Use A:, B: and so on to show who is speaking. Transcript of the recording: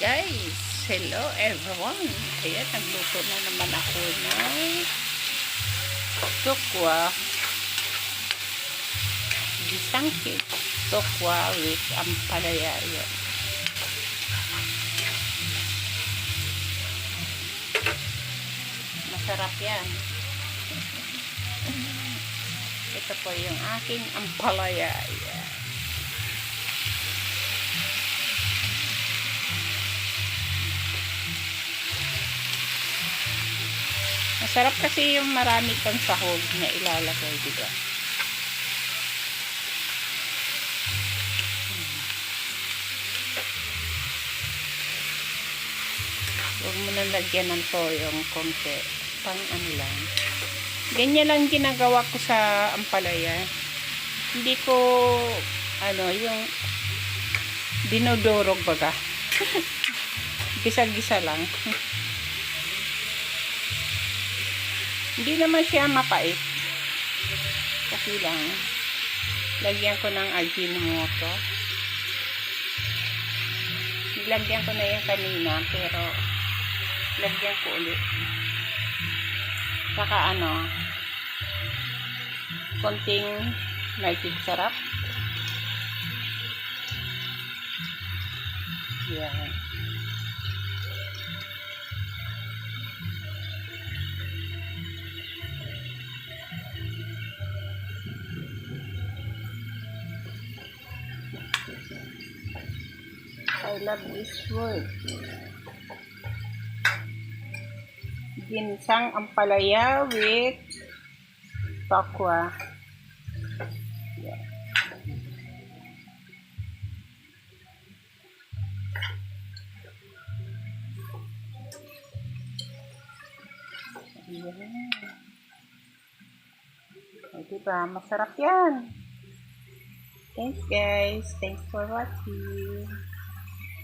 A: guys, hello everyone. Ayan, nagluto na naman ako ng tokwa, gisang cake, tokwa with ampalaya. Ayan. Masarap yan. Ito po yung aking ampalaya. Ayan. Masarap kasi yung marami kang sahog na ilalagay, diba? Huwag mo na lagyan ng toyong konti. Pang ano lang. Ganyan lang ginagawa ko sa ampalaya. Hindi ko, yung dinodorog baga. Gisa-gisa lang. Hindi naman siya mapait. Kasi lang, lagyan ko ng Ajinomoto. Nilagyan ko na yan kanina, pero lagyan ko ulit. Saka konting magic sarap. Yan. I love this word. Ginsang ampalaya with tokwa. Yeah. Yeah. Diba? Masarap yan. Thanks guys. Thanks for watching.